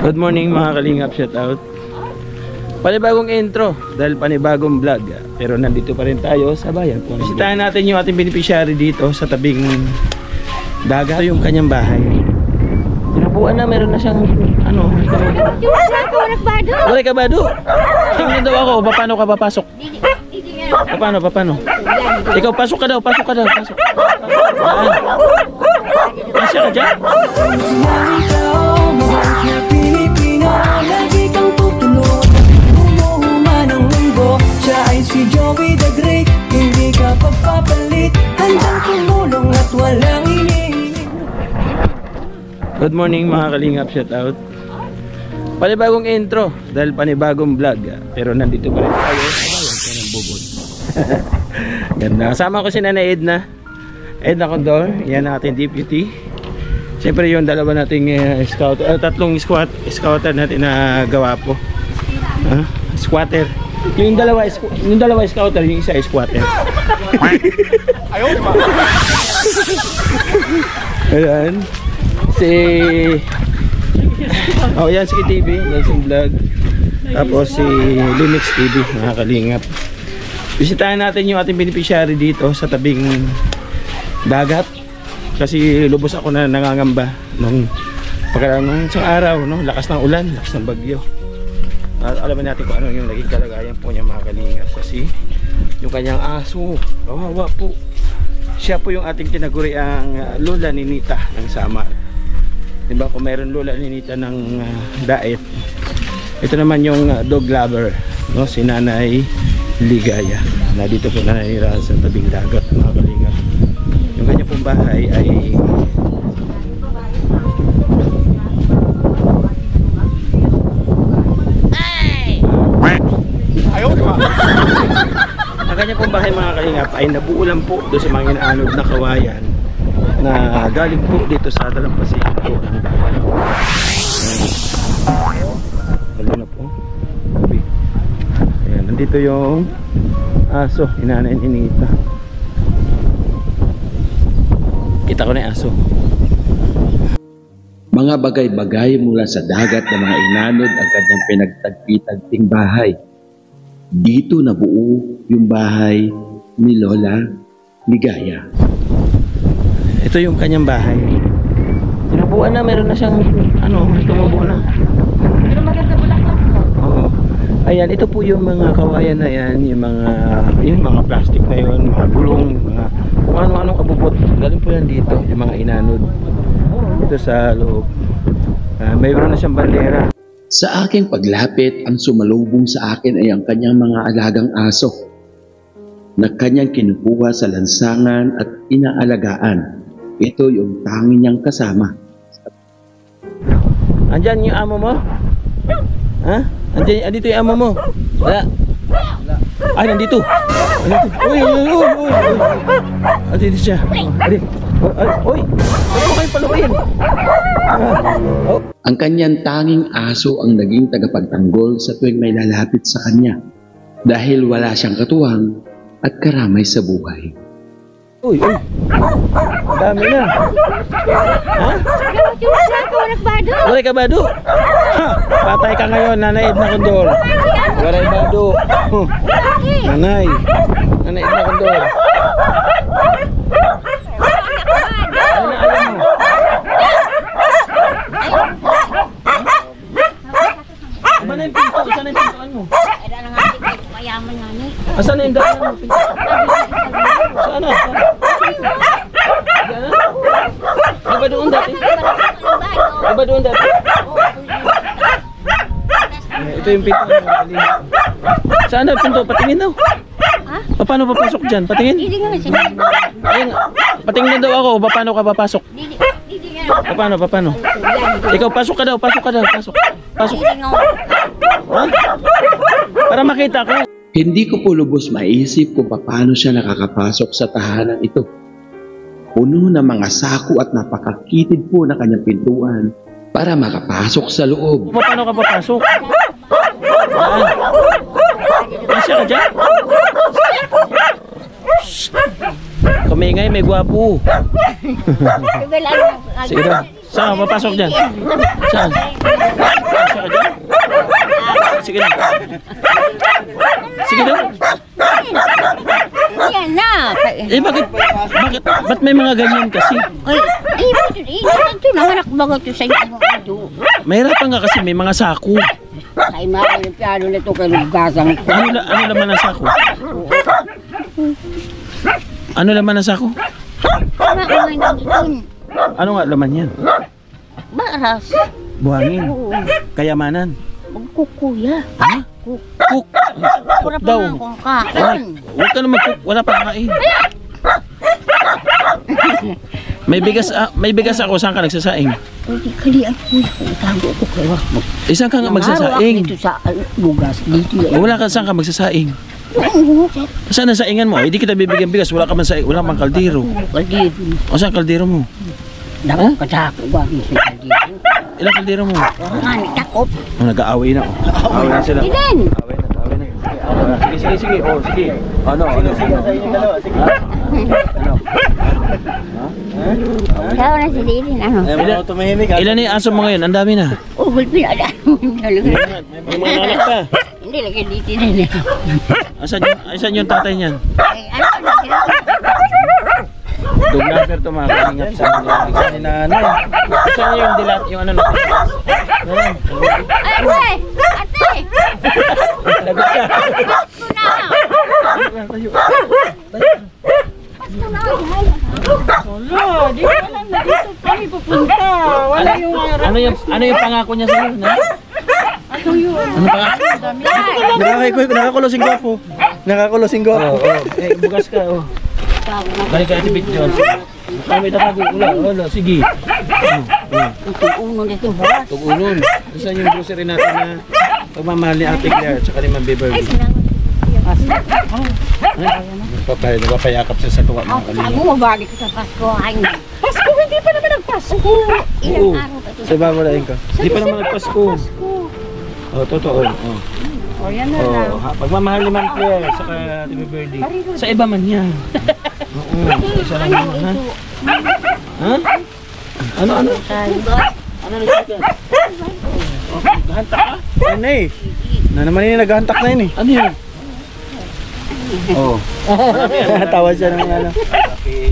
Good morning mga kalingap, shout out. Panibagong intro dahil panibagong vlog, pero nandito pa rin tayo sa bayan. Bisitahin natin yung ating beneficiary dito sa tabing dagat. Ito yung kanyang bahay. Tinapuan na, meron na siyang ano. Wala ka bado? Tingnan daw ako, paano ka papasok? Paano? Ikaw pasok ka daw, pasok. Masya ka dyan? Si Joey the Great, hindi ka pagpapalit, handang tumulong at walang hinihingi. Good morning mga kalingap, shout out. Panibagong intro dahil panibagong vlog, pero nandito pa rin tayo sa bayan ng Bubod. Ganda. Kasama ko si Nanay Edna Condor, yan ang ating deputy. Siyempre yung dalawa nating tatlong scouter natin na gawa po. Squatter. Yung dalawa scouter, yung isa squatter. Ayan. Yan si TV, Nelson Vlog. Tapos si Linux TV, mga kalingap. Bisitahin natin yung ating beneficiary dito sa tabing dagat. Kasi lubos ako na nangangamba nung isang araw, no? Lakas ng ulan, lakas ng bagyo. Alaman natin kung ano yung naging kalagayan po niya, mga kalingap. Kasi yung kanyang aso, kawawa po. Siya po yung ating tinaguri ang lola ni Nita ng Samar. Diba, kung meron lola ni Nita ng Daet, ito naman yung dog lover, no? Si Nanay Ligaya, na dito po nananirahan sa tabing dagat, mga kalingap. Yung kanya pong bahay ay ang kanya pong bahay, mga kalingap, ay nabuulan po doon sa mga inaanod na kawayan na galing po dito sa dalampasigan po ng dagat. Halo na po. Ayan, nandito yung aso, inanay ni Nita. Kita ko na yung aso. Mga bagay-bagay mula sa dagat ng mga inanod ang kanyang pinagtagpi-tagping bahay. Dito nabuo yung bahay ni Lola Ligaya. Ito yung kanyang bahay. Tinapuan na, meron na siyang tumubo na. Pero maganda po lang. Oo. Ayan, ito po yung mga kawayan na yan, yung mga plastic na yun, mga gulong, mga kung ano-anong abubot. Galing po yan dito, yung mga inanod. Ito sa loob. Mayroon na siyang bandera. Sa aking paglapit, ang sumalubong sa akin ay ang kanyang mga alagang aso na kanyang kinukuha sa lansangan at inaalagaan. Ito yung tanging niyang kasama. Andyan yung amo mo? Ha? Andito yung amo mo? Wala. Ay, nandito. Uy. Andito siya. Uy, huwag mo kayo paluin. Ang kanyang tanging aso ang naging tagapagtanggol sa tuwing may lalapit sa kanya dahil wala siyang katuwang at karamay sa buhay. Uy. Dami na. Ha? Wala ka bado? Patay ka ngayon, Nanay Edna Condor. Wala ka bado. Nanay Edna Condor. Ano yung pinto? Saan yung pintuan mo? Asan na yung daan mo? Saan na? Diba doon dati? Ito yung pinto. Saan na pinto? Patingin daw. Paano papasok dyan? Patingin? Patingin daw ako. Paano ka papasok? Paano? Ikaw pasok ka daw. Pasok. Ha? Para makita ko. Hindi ko po lubos maisip kung paano siya nakakapasok sa tahanan ito. Puno ng mga sako at napakakitid po na kanyang pintuan para makapasok sa loob. Paano ka papasok? Masya ka dyan? Kumingay, may gwapo. Sige na. Saan? Papasok dyan. Saan? sige na. Sige na. Yan na. Eh, ba't may mga ganyan kasi? Ay, ito naman akbaga ito sa iyo. Mahirapan nga kasi may mga sako. Ay, mga piano na ito kay Lugasang. Ano laman ng sako? Ano laman ng sako? Kumain na dito. Ano nga laman yan? Baras. Buhangin. Oo. Kayamanan. Magkukuya. Ha? Cook. Pura Cook daw. pa nga kung kain. Huwag ka naman cook. Wala pa kain. May bigas ako. Saan ka nagsasaing? Pwede kalian ko. Itago ko kayo. Isang ka nga Araw magsasaing. dito sa lugas. Dito yan. Wala ka saan ka magsasaing. Saan ang saingan mo? Hindi kita bibigyan bigas. Wala ka man saing. Wala mang kaldero. Kaldero. O saan kaldero mo? Dapat katako ba ang sa kaldero? Ilang kaldero mo? Nga, takop. Oh, nag-aaway na. Aaway na sila. Ilan? Aaway na. Sige. Oh, sige. Ano? Ikaw na si Lilin, ano? Ilan na yung aso mo ngayon? Ang dami na. Ugol pinala. May mga anak pa. Hindi, lagi dito na. Asan yung tatay niyan? Ay, ano na sila? Dog number to mga kalingap sa mga ni nanay. Saan yung dilat yung ano natin? Ate! Ate! Lagot ka. Pasko na! Pasko na! Wala, di ko alam na dito kami pupunta. Wala yung Ano yung pangako niya sa iyo? ano yun. Ano pangako? Nakakulosing gwapo. Nakakulosing gwapo. Bukas ka. Balik ka si Bit Jones. Kami tatago ulo. Sige. Itong uno na itong buwas. Tug-unon. Saan yung grocery natin na pagmamahal ni Ate Claire at saka ni Ma'am Beverly? Nagpapayakap siya sa tuwa mga kalingap. Ako mabalik ko sa Pasko. Ay, Pasko, hindi pa naman nagpasko. ilang araw ba ito? Sa babalain ko. Hindi pa naman nagpasko. Oh, totoo. Oh. O, yan na lang. Oh, pagmamahal ni Ma'am Claire at saka Ate Beverly. Sa iba man yan. Oo. Isa lang naman, ha? Ha? Ano? Ano nagsikat? Oh, gahanta ka? Ano eh? Na naman yun, naghahantak na yun eh. Ano yun? Oh. Tawa siya ng ano.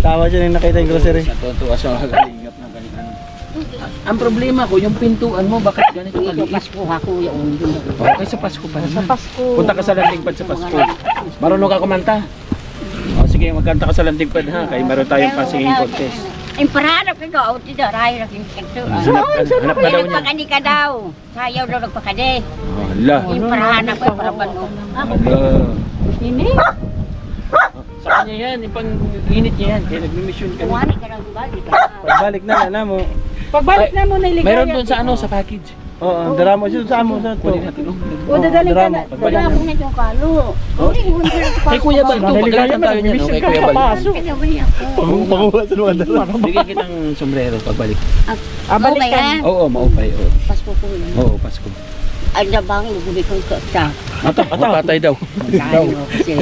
Tawa siya nang nakita yung grocery. Natutuwa siya magalingap ng ganyan. Ang problema ko, yung pintuan mo, bakit ganito Ito kaliit? Pasko ako yung Okay, sa Pasko pa naman. Pasko. Punta ka sa Landingpad sa Pasko. Marunong ka kumanta? O sige, magkanta ka sa Landingpad ha, kaya meron tayong passinging contest. Ay, parahanap ka daw. Ito daw, rayo na kinto. Hanap ka daw niya. Nagpakani ka daw. Sayaw daw nagpakani. Hala. Yung parahanap ka para ba no? Hala. Ini? Sa kanya yan, ipang init niya yan, kaya nagmi-mission kami. Kuwani ka daw balik. Pagbalik na, alam mo. Pagbalik na mo na iligaya. Mayroon doon sa ano, sa package. Oo, drama siya sa amo sa to. Kunin natin, oh. O, dadaling ka na. Wala akong na yung kalo. Hindi mo na Kay Kuya Bal, to, pagkakatan tayo niyan, no? Kay Kuya Bal. Panguha sa mga dala. Bigyan kitang sombrero pagbalik. Balik Okay, ka. ha? Oo, maupay, oo. Pasko ko na. Oo, Pasko. Ang labang, gubi ko sa. Patay daw. Dahil mo kasi.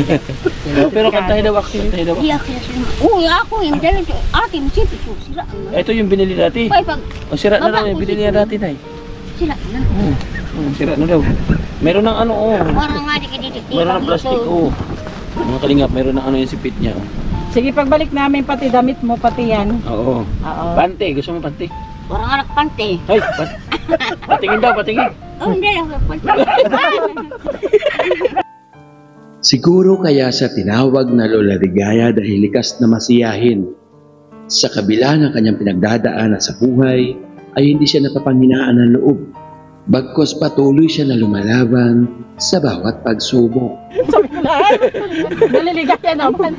Pero kantahin daw, kantahin daw. Iya, kaya sila. Uy, ako yung dala. Ating sipi ko sila. Ito yung binili dati. Ay, pag O sira na daw, yung binili niya dati na sila na. Sira na daw. Meron ng ano, oh. Parang nga di ka dito. Meron ng plastic, oh. Mga kalingap, meron ng ano yung sipit niya, oh. Sige, pagbalik namin pati damit mo, pati yan. Oo. Oo. Pante, gusto mo pante? Parang nga nagpante. Ay, patingin daw, patingin. Oh, hindi lang nagpante. Siguro kaya siya tinawag na Lola Ligaya dahil likas na masiyahin. Sa kabila ng kanyang pinagdadaanan sa buhay, ay hindi siya napapanghinaan ng loob. Bagkos patuloy siya na lumalaban sa bawat pagsubok. Naliligaya naman.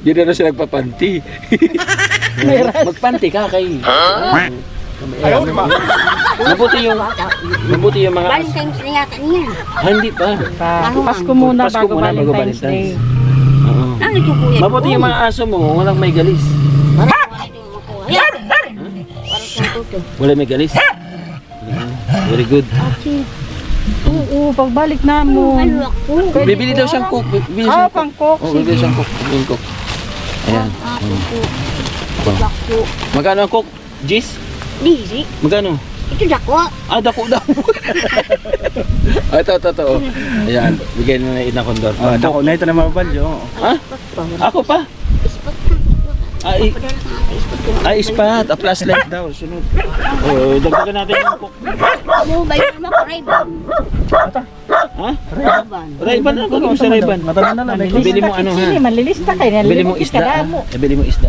Hindi na siya nagpapanti. Magpanti ka kay. Ayaw naman. Mabuti yung mga Valentine's na yata niya. Hindi pa. Pasko muna Pasko bago muna, bago Valentine's Day. Oo. Ano ito kuya? Mabuti yung mga aso mo, walang may galis. Parang wala ito yung makuha. Yan! Parang siyang tuto. Wala may galis. Very good. Ate, Oo, pagbalik na mo. ano ako? Bibili daw siyang cook. Bibili Ah, siyang cook. pang-cook. Oh, bibili siyang cook. Bibili cook. Ayan. Ako po. Bako. Magkano ang cook? Gis? Diri. Magkano? Ito dako. Ah, dako daw. Ito. Ayan, bigyan mo na ina kondor. Oh, dako na ito na mabalyo. Ha? Ako pa? Ay, ispat. A flashlight daw. Sunod. Oh, dagdagan natin yung cook. Mo ba yun naman ko Ray-Ban? Ha? Ray-Ban. Rayban na ako sa Rayban. Matanan na lang. Bili mo ano ha? Sili, malilista kayo. Bili mo isda. Bili mo isda.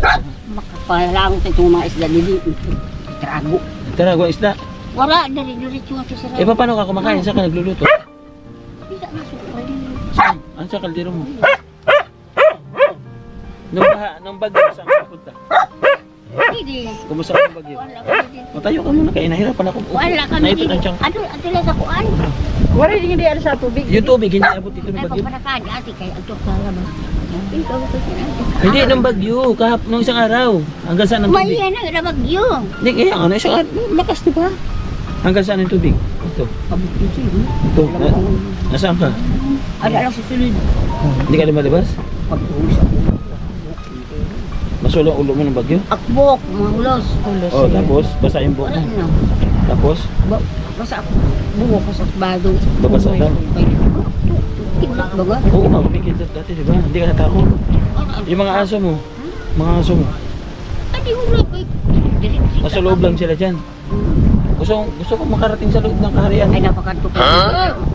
Makapalangon sa itong mga isda dili. Trago. Tara, gwa isda. Wala, dari-diretso nga sa Eh, paano ka kumakain? Saan ka nagluluto? Bisa na suko. Saan? Ano sa kaldero mo? Nung bagyo, saan ka punta? Hindi. Kumusta ka ng bagyo? Wala ka dito. Matayo ka muna kaya nahirapan ako. Wala ka Naipit dito. ang tiyang. Ato lang sa kuan. Wala din hindi ano sa tubig. Yung tubig, hindi abot dito ng Ay, bagyo. pagpanakad, ate, kaya ato ka ba? Ikaw ito sinabi. Hindi, ng bagyo. Nung isang araw. Hanggang saan ang May tubig? yan ang nabagyo. Hindi, kaya ano, isang araw. Lakas, di ba? Hanggang saan ang tubig? Ito. Ito. Nasaan ka? Ada lang susunod. Hindi ka lumalabas? Pag-uusap. Masulo ang ulo mo ng bagyo? Akbok, mga ulos. Oh, tapos, basa yung buhok Wala mo. na. Tapos, Basta ako, buhok ko sa bado. babasa daw. Iblak ba ba? Oo, kumikit dati, di ba? Hindi ka natakot. Yung mga aso mo. Mga aso mo. Adi ulo ko. Nasa loob lang sila dyan. Gusto ko makarating sa loob ng kaharian. Ay, napakatuplay.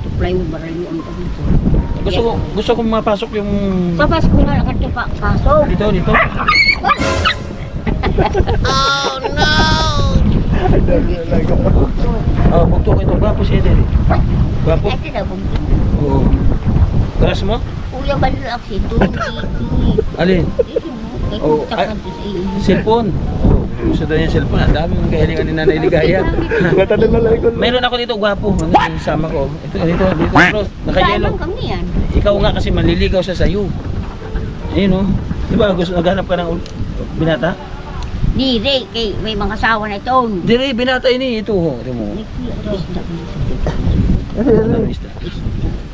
Tuplay mo ba rin yung dito? Gusto ko mapasok yung... Sa Pasko nga lakad ka pa. Kaso. Dito. Oh, bugto ko ito. Gwapo siya din. Gwapo. Ay, tinabog. Oo. Crush mo? Kuya ba nila ako si Alin? Oh, Kaya kung sa iyo. Cellphone. Oh, gusto daw niya cellphone. Ang dami mong kahilingan ni Nanay Ligaya. Matanan na lang ko. Mayroon ako dito gwapo. Ano yung sama ko? Dito. Bro, naka-yellow. Saan kami yan? Ikaw nga kasi manliligaw siya sa'yo. Ayun oh. Di ba gusto naghanap ka ng binata? Di, Ray, kay may mga asawa na ito. Dire, binata ini. Ito ho. Ito mo. Ano na isda?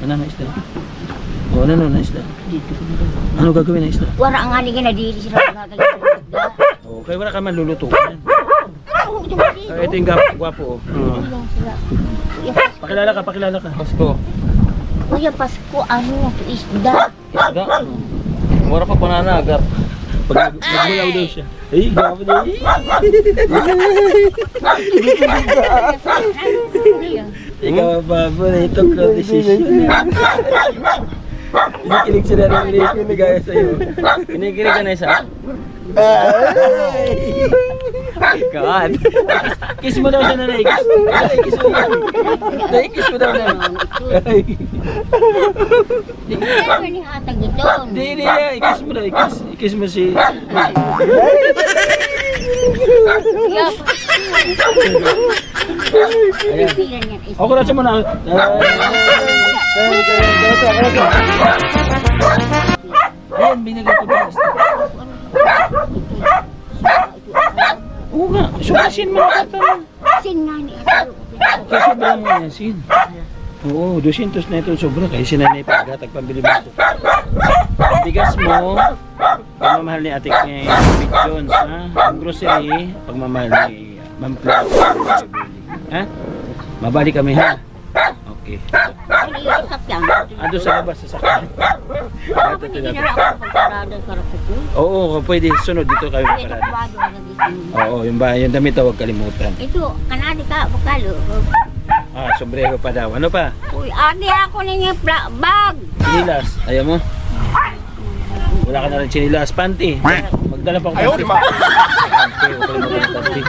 Ano na isda? O, ano na isda? Ano gagawin na isda? Wala nga ni na dili sila gagawin. O, kaya wala ka man luluto. Ito yung gwapo. Oh. Pakilala ka. Pasko. Kuya Pasko, ano? Isda. Isda. Mura pa pananagar. Pag nagmulaw daw siya. Ay, gwapo daw. Ikaw ang paborito ko decision. Kinikilig sila rin kinikilig gaya sa'yo. Kinikilig ka na isa? God. Kiss mo daw siya na kiss. Kiss mo daw. Kiss mo daw na. Ano ni hatag ito? Hindi. Kiss mo daw. Kiss mo si... Ako na siya muna. Ayan, binigay ko ba? Oo nga, sumasin mo na kata. Sin nga ni Ate. Kaya sobrang mo yan, sin. Oo, 200 na ito sobra. Kaya sinanay pa, gatag pambili mo ito. Bigas mo, pagmamahal ni Ate ni Big Jones, ha? Ang grocery, pagmamahal ni Ma'am Clara. Ha? Mabalik kami, ha? Okay. Ando sa labas, sa sakyan. Hindi na ako pagkarada sa rakuko. Oo, pwede. Sunod dito kayo parada. Oo, yung damit huwag kalimutan. Ito, kanadi ka, bukalo. Ah, sombrero pa daw. Ano pa? Uy, adi ako na yung bag. Chinilas. Ayaw mo? Wala ka na rin chinilas. Panty. Magdala pa ako panty. Panty, huwag kalimutan yung panty.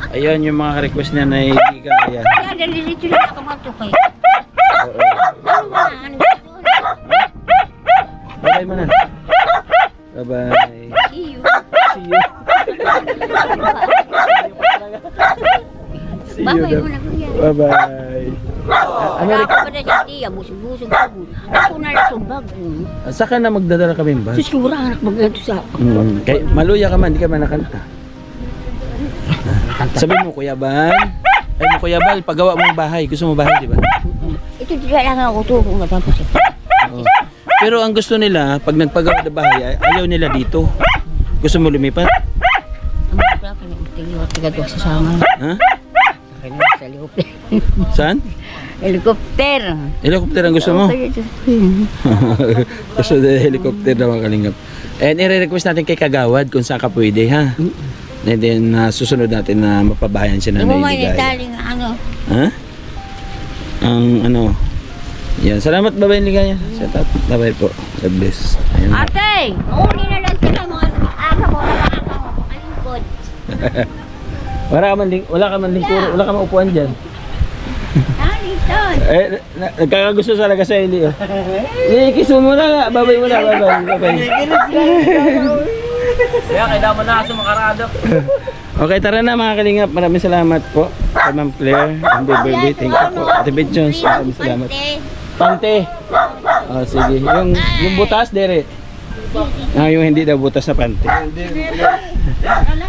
Ayun yung mga request niya na ibigan. Ayan. Kaya nalilito na ako matukay. Oo. Ano ba? Ano ba? Bye-bye mo na. Bye-bye. See you. See you. See you. Babay mo na kuya. Bye-bye. Ako pa na siya tiya, busog-busog ako. Ako na lang itong bag. Saka na magdadala kami ba? Siguro anak magganto sa... Kay maluya ka man, di ka man nakanta. Sabi mo, Kuya Bal. Ay mo, Kuya Bal, pagawa mong bahay. Gusto mo bahay, di ba? Ito tidak lang ako to kung matapos ito. Oo. Pero ang gusto nila, pag nagpagawa ng bahay, ayaw nila dito. Gusto mo lumipat? Ang magkala ka na uting. Tiga to sa sama. Ha? Kaya sa helicopter. Saan? Helicopter. Helicopter ang gusto mo? Gusto na helicopter daw ang kalingap. And i-request natin kay Kagawad kung saan ka pwede, ha? And then susunod natin na mapabayan siya na Lumamay ni nailigaya. taling ano. Ha? Ang ano? Yan. Salamat, babay ligaya. Shout out. Babay po. God bless. Ayan. Ate! Uli na lang sila mga aga mo na lang ako. Kalingkod. Wala ka man lingkuro, wala ka man upuan dyan. Nalito. Nagkakagusto talaga sa Eli. Oh. Kiss mo muna nga. Babay mo na. Babay. Kaya kailangan mo na sa makarado. Okay, tara na mga kalingap. Maraming salamat po kay Ma'am Claire. Happy birthday. Thank you po. Ate Beth Jones, maraming salamat. Pante. Oh, sige. Yung butas, dere. Yung hindi daw butas na pante.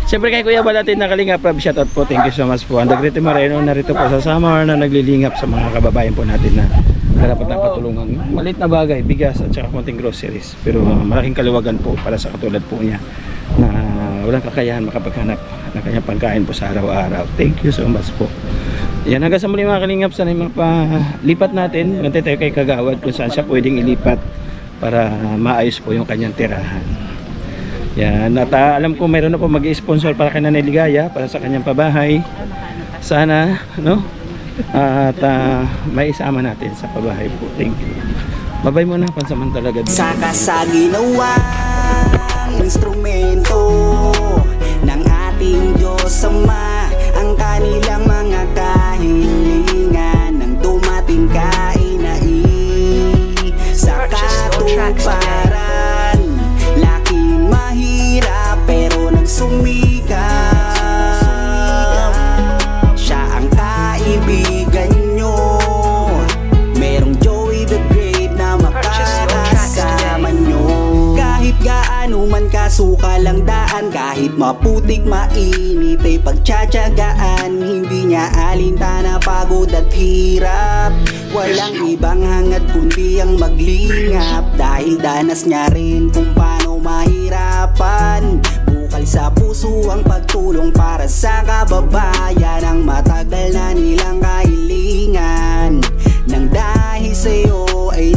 Siyempre kay Kuya Balatin na kalingap, shoutout po. Thank you so much po. Andagrete Moreno narito po sa Samar na naglilingap sa mga kababayan po natin na dapat na patulungan. Malit na bagay, bigas at saka konting groceries. Pero malaking kaluwagan po para sa katulad po niya na walang kakayahan makapaghanap ng kanyang pagkain po sa araw-araw. Thank you so much po. Yan, hanggang sa muli mga kalingap, sana yung mapalipat natin. Gantay tayo kay Kagawad kung saan siya pwedeng ilipat para maayos po yung kanyang tirahan. Yan, at alam ko mayroon na po mag-i-sponsor para kay Nanay Ligaya para sa kanyang pabahay. Sana, no? At may isama natin sa pabahay po. Thank you. Babay mo na pansamantala gabi. Saka sa ginawang instrumento ng ating Diyos Ama, ang kanilang mga kahilingan ng dumating kainai sa katuparan. Laking mahirap pero nagsumikap, siya ang kaibigan nyo. Merong Joey the Great na makakasama nyo. Kahit gaano man kasukal ang daan, kahit maputik mainit ay pagtsatsagaan. Hindi niya alintana pagod at hirap, walang ibang hangad kundi ang maglingap. Dahil danas niya rin kung paano mahirapan, bukal sa puso ang pagtulong para sa kababayan. Ang matagal na nilang kahilingan, nang dahil sa'yo ay